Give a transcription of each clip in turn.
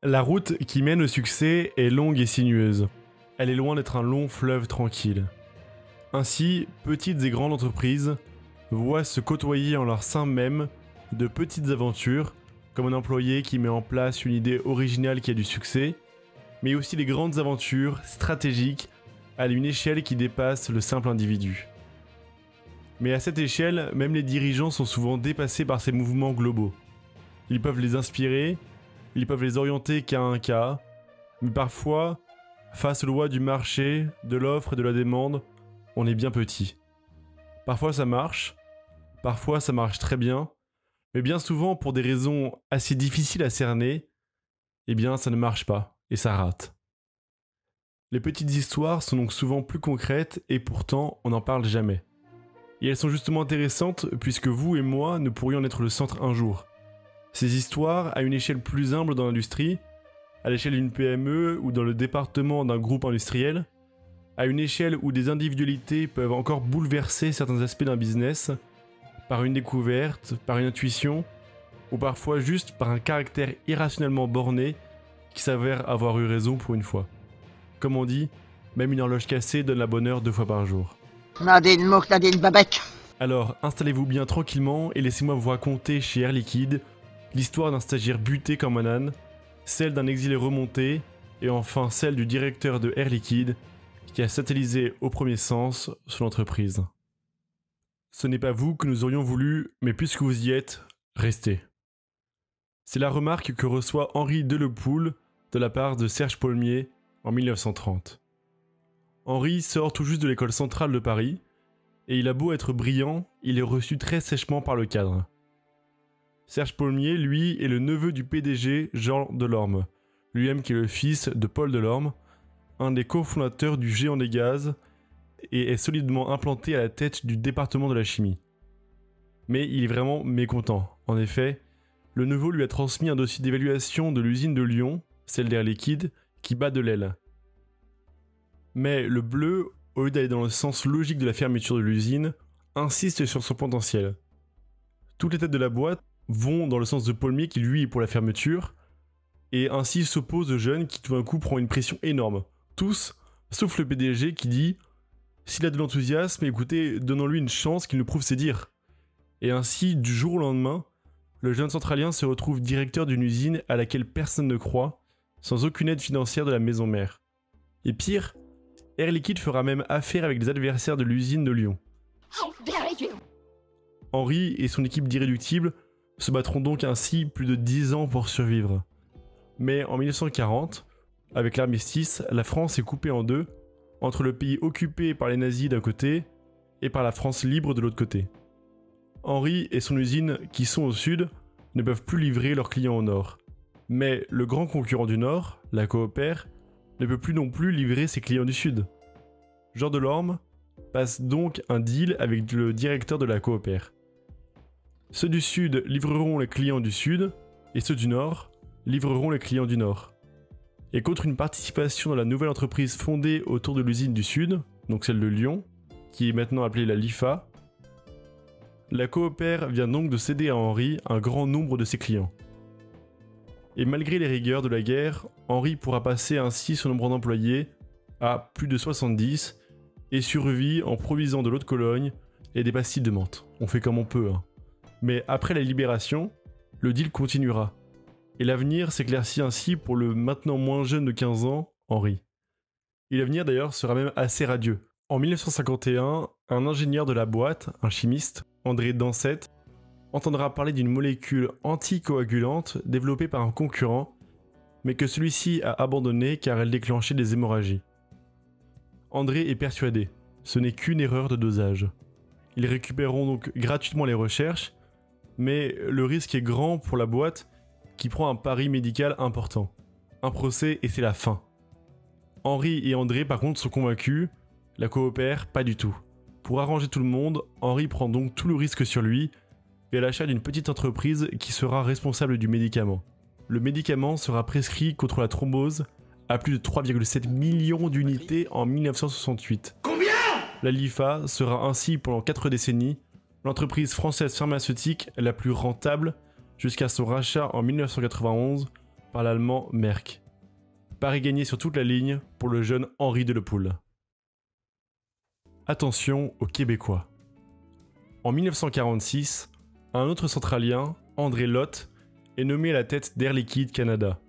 La route qui mène au succès est longue et sinueuse. Elle est loin d'être un long fleuve tranquille. Ainsi, petites et grandes entreprises voient se côtoyer en leur sein même de petites aventures, comme un employé qui met en place une idée originale qui a du succès, mais aussi des grandes aventures stratégiques à une échelle qui dépasse le simple individu. Mais à cette échelle, même les dirigeants sont souvent dépassés par ces mouvements globaux. Ils peuvent les inspirer, ils peuvent les orienter cas à un cas, mais parfois, face aux lois du marché, de l'offre et de la demande, on est bien petit. Parfois ça marche très bien, mais bien souvent pour des raisons assez difficiles à cerner, eh bien ça ne marche pas et ça rate. Les petites histoires sont donc souvent plus concrètes et pourtant on n'en parle jamais. Et elles sont justement intéressantes puisque vous et moi ne pourrions en être le centre un jour. Ces histoires, à une échelle plus humble dans l'industrie, à l'échelle d'une PME ou dans le département d'un groupe industriel, à une échelle où des individualités peuvent encore bouleverser certains aspects d'un business, par une découverte, par une intuition, ou parfois juste par un caractère irrationnellement borné qui s'avère avoir eu raison pour une fois. Comme on dit, même une horloge cassée donne la bonne heure 2 fois par jour. Nadine Mouk, Nadine Babek. Alors, installez-vous bien tranquillement et laissez-moi vous raconter chez Air Liquide l'histoire d'un stagiaire buté comme un âne, celle d'un exilé remonté, et enfin celle du directeur de Air Liquide qui a satellisé au premier sens sur l'entreprise. Ce n'est pas vous que nous aurions voulu, mais puisque vous y êtes, restez. C'est la remarque que reçoit Henri Delepoule de la part de Serge Paulmier en 1930. Henri sort tout juste de l'école centrale de Paris, et il a beau être brillant, il est reçu très sèchement par le cadre. Serge Paulmier, lui, est le neveu du PDG Jean Delorme, lui-même qui est le fils de Paul Delorme, un des cofondateurs du géant des gaz, et est solidement implanté à la tête du département de la chimie. Mais il est vraiment mécontent. En effet, le neveu lui a transmis un dossier d'évaluation de l'usine de Lyon, celle d'Air Liquide, qui bat de l'aile. Mais le bleu, au lieu d'aller dans le sens logique de la fermeture de l'usine, insiste sur son potentiel. Toutes les têtes de la boîte vont dans le sens de Paulmier qui lui est pour la fermeture, et ainsi s'oppose au jeune qui tout d'un coup prend une pression énorme. Tous, sauf le PDG qui dit « S'il a de l'enthousiasme, écoutez, donnons-lui une chance qu'il nous prouve ses dires ». Et ainsi, du jour au lendemain, le jeune centralien se retrouve directeur d'une usine à laquelle personne ne croit, sans aucune aide financière de la maison mère. Et pire, Air Liquide fera même affaire avec les adversaires de l'usine de Lyon. Henri et son équipe d'irréductibles se battront donc ainsi plus de 10 ans pour survivre. Mais en 1940, avec l'armistice, la France est coupée en deux, entre le pays occupé par les nazis d'un côté et par la France libre de l'autre côté. Henri et son usine, qui sont au sud, ne peuvent plus livrer leurs clients au nord. Mais le grand concurrent du nord, la Cooper, ne peut plus non plus livrer ses clients du sud. Jean Delorme passe donc un deal avec le directeur de la Cooper. Ceux du sud livreront les clients du sud, et ceux du nord livreront les clients du nord. Et contre une participation dans la nouvelle entreprise fondée autour de l'usine du sud, donc celle de Lyon, qui est maintenant appelée la LIFA, la Cooper vient donc de céder à Henri un grand nombre de ses clients. Et malgré les rigueurs de la guerre, Henri pourra passer ainsi son nombre d'employés à plus de 70 et survit en produisant de l'eau de Cologne et des pastilles de menthe. On fait comme on peut, hein. Mais après la libération, le deal continuera. Et l'avenir s'éclaircit ainsi pour le maintenant moins jeune de 15 ans, Henri. Et l'avenir d'ailleurs sera même assez radieux. En 1951, un ingénieur de la boîte, un chimiste, André Dansette, entendra parler d'une molécule anticoagulante développée par un concurrent, mais que celui-ci a abandonnée car elle déclenchait des hémorragies. André est persuadé, ce n'est qu'une erreur de dosage. Ils récupéreront donc gratuitement les recherches, mais le risque est grand pour la boîte qui prend un pari médical important. Un procès et c'est la fin. Henri et André par contre sont convaincus, la Cooper pas du tout. Pour arranger tout le monde, Henri prend donc tout le risque sur lui et l'achat d'une petite entreprise qui sera responsable du médicament. Le médicament sera prescrit contre la thrombose à plus de 3,7 millions d'unités en 1968. Combien ? La LIFA sera ainsi pendant 4 décennies l'entreprise française pharmaceutique la plus rentable jusqu'à son rachat en 1991 par l'allemand Merck. Pari gagné sur toute la ligne pour le jeune Henri Delepoule. Attention aux Québécois. En 1946, un autre centralien, André Lott, est nommé à la tête d'Air Liquide Canada,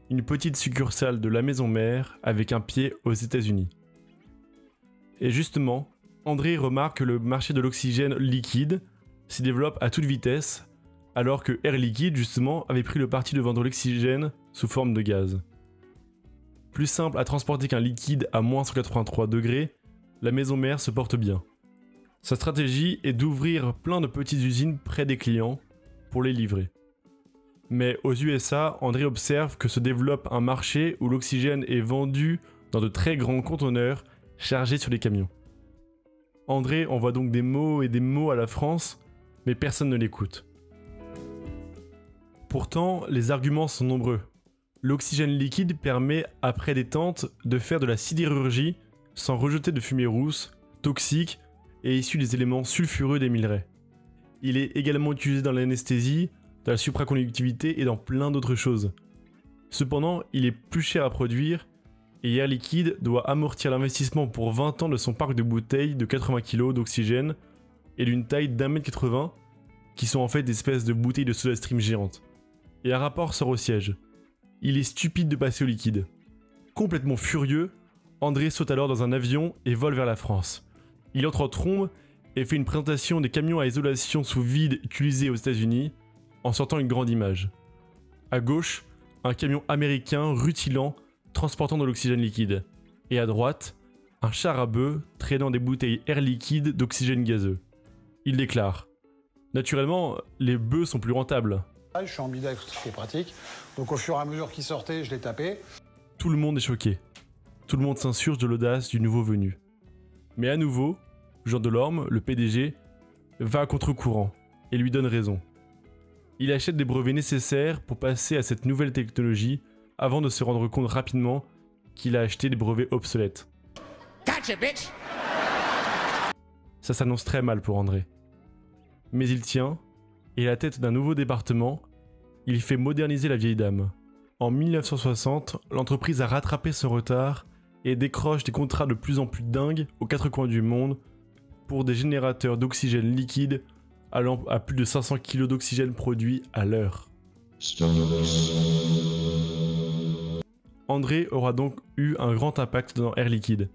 une petite succursale de la maison mère avec un pied aux États-Unis. Et justement, André remarque que le marché de l'oxygène liquide s'y développe à toute vitesse, alors que Air Liquide, justement, avait pris le parti de vendre l'oxygène sous forme de gaz. Plus simple à transporter qu'un liquide à moins 183 degrés, la maison mère se porte bien. Sa stratégie est d'ouvrir plein de petites usines près des clients pour les livrer. Mais aux USA, André observe que se développe un marché où l'oxygène est vendu dans de très grands conteneurs chargés sur les camions. André envoie donc des mots et des mots à la France, mais personne ne l'écoute. Pourtant, les arguments sont nombreux. L'oxygène liquide permet, après détente, de faire de la sidérurgie sans rejeter de fumée rousse, toxique et issue des éléments sulfureux des minerais. Il est également utilisé dans l'anesthésie, dans la supraconductivité et dans plein d'autres choses. Cependant, il est plus cher à produire et Air Liquide doit amortir l'investissement pour 20 ans de son parc de bouteilles de 80 kg d'oxygène et d'une taille d'1,80 m qui sont en fait des espèces de bouteilles de soda stream géantes. Et un rapport sort au siège. Il est stupide de passer au liquide. Complètement furieux, André saute alors dans un avion et vole vers la France. Il entre en trombe et fait une présentation des camions à isolation sous vide utilisés aux États-Unis en sortant une grande image. À gauche, un camion américain rutilant transportant de l'oxygène liquide. Et à droite, un char à bœufs traînant des bouteilles Air Liquide d'oxygène gazeux. Il déclare « Naturellement, les bœufs sont plus rentables. » Je suis ambidextre, ce qui est pratique. Donc au fur et à mesure qu'il sortait, je l'ai tapé. Tout le monde est choqué. Tout le monde s'insurge de l'audace du nouveau venu. Mais à nouveau, Jean Delorme, le PDG, va à contre-courant et lui donne raison. Il achète des brevets nécessaires pour passer à cette nouvelle technologie avant de se rendre compte rapidement qu'il a acheté des brevets obsolètes. Gotcha, bitch! Ça s'annonce très mal pour André. Mais il tient, et à la tête d'un nouveau département, il fait moderniser la vieille dame. En 1960, l'entreprise a rattrapé son retard et décroche des contrats de plus en plus dingues aux quatre coins du monde pour des générateurs d'oxygène liquide allant à plus de 500 kg d'oxygène produit à l'heure. André aura donc eu un grand impact dans Air Liquide.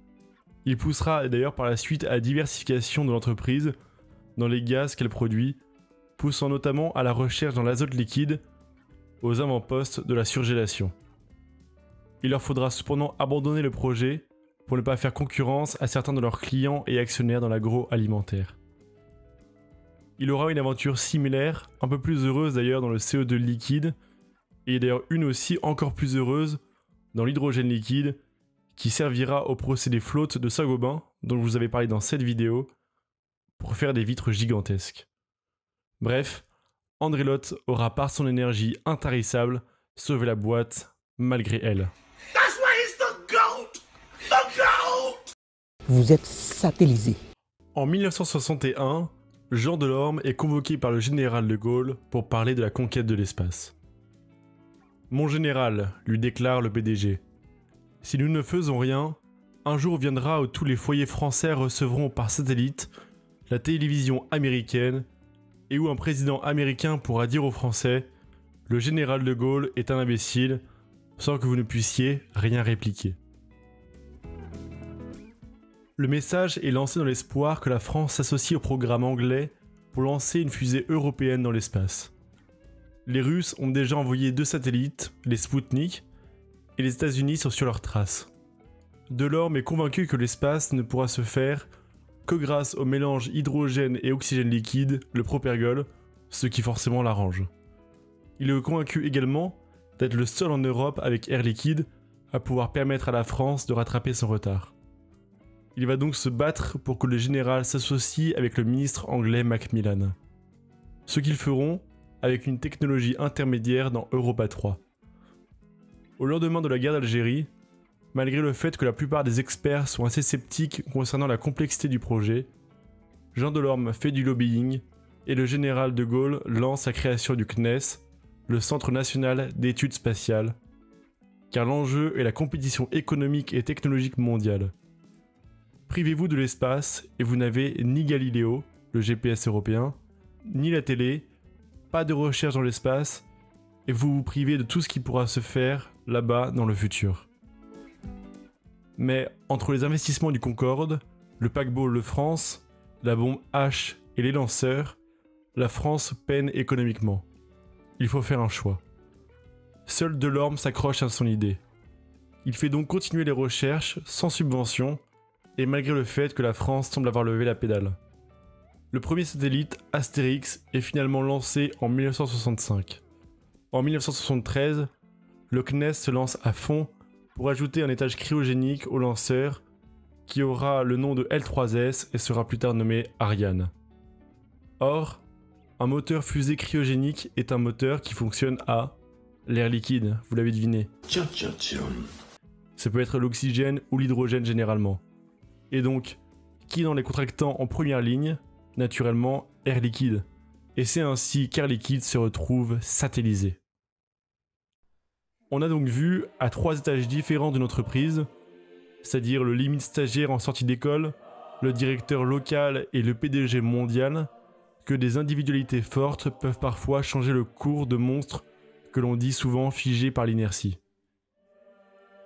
Il poussera d'ailleurs par la suite à la diversification de l'entreprise dans les gaz qu'elle produit, poussant notamment à la recherche dans l'azote liquide, aux avant-postes de la surgélation. Il leur faudra cependant abandonner le projet pour ne pas faire concurrence à certains de leurs clients et actionnaires dans l'agroalimentaire. Il aura une aventure similaire, un peu plus heureuse d'ailleurs dans le CO2 liquide, et d'ailleurs une aussi encore plus heureuse dans l'hydrogène liquide, qui servira au procédé flotte de Saint-Gobain, dont je vous avais parlé dans cette vidéo, pour faire des vitres gigantesques. Bref, André Lott aura par son énergie intarissable sauvé la boîte malgré elle. That's why he's the GOAT! The GOAT! Vous êtes satellisé. En 1961, Jean Delorme est convoqué par le général de Gaulle pour parler de la conquête de l'espace. « Mon général, lui déclare le PDG, si nous ne faisons rien, un jour viendra où tous les foyers français recevront par satellite la télévision américaine et où un président américain pourra dire aux Français « Le général de Gaulle est un imbécile » sans que vous ne puissiez rien répliquer. Le message est lancé dans l'espoir que la France s'associe au programme anglais pour lancer une fusée européenne dans l'espace. Les Russes ont déjà envoyé 2 satellites, les Spoutnik, et les États-Unis sont sur leur trace. Delorme est convaincu que l'espace ne pourra se faire que grâce au mélange hydrogène et oxygène liquide, le propergol, ce qui forcément l'arrange. Il est convaincu également d'être le seul en Europe avec Air Liquide à pouvoir permettre à la France de rattraper son retard. Il va donc se battre pour que le général s'associe avec le ministre anglais Macmillan. Ce qu'ils feront avec une technologie intermédiaire dans Europa 3. Au lendemain de la guerre d'Algérie, malgré le fait que la plupart des experts sont assez sceptiques concernant la complexité du projet, Jean Delorme fait du lobbying et le général de Gaulle lance la création du CNES, le Centre national d'études spatiales, car l'enjeu est la compétition économique et technologique mondiale. Privez-vous de l'espace et vous n'avez ni Galileo, le GPS européen, ni la télé, pas de recherche dans l'espace, et vous vous privez de tout ce qui pourra se faire là-bas dans le futur. Mais entre les investissements du Concorde, le paquebot Le France, la bombe H et les lanceurs, la France peine économiquement. Il faut faire un choix. Seul Delorme s'accroche à son idée. Il fait donc continuer les recherches sans subvention et malgré le fait que la France semble avoir levé la pédale. Le premier satellite, Astérix, est finalement lancé en 1965. En 1973, le CNES se lance à fond pour ajouter un étage cryogénique au lanceur qui aura le nom de L3S et sera plus tard nommé Ariane. Or, un moteur fusée cryogénique est un moteur qui fonctionne à l'air liquide, vous l'avez deviné. Ça peut être l'oxygène ou l'hydrogène généralement. Et donc, qui dans les contractants en première ligne? Naturellement, air liquide. Et c'est ainsi qu'Air Liquide se retrouve satellisé. On a donc vu, à 3 étages différents d'une entreprise, c'est-à-dire le limite stagiaire en sortie d'école, le directeur local et le PDG mondial, que des individualités fortes peuvent parfois changer le cours de monstres que l'on dit souvent figés par l'inertie.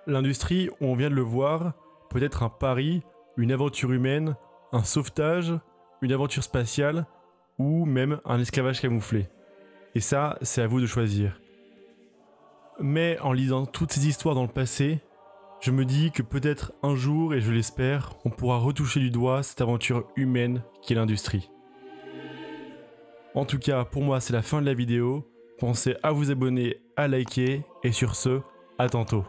L'industrie, on vient de le voir, peut être un pari, une aventure humaine, un sauvetage, une aventure spatiale ou même un esclavage camouflé. Et ça, c'est à vous de choisir. Mais en lisant toutes ces histoires dans le passé, je me dis que peut-être un jour, et je l'espère, on pourra retoucher du doigt cette aventure humaine qu'est l'industrie. En tout cas, pour moi, c'est la fin de la vidéo. Pensez à vous abonner, à liker, et sur ce, à tantôt.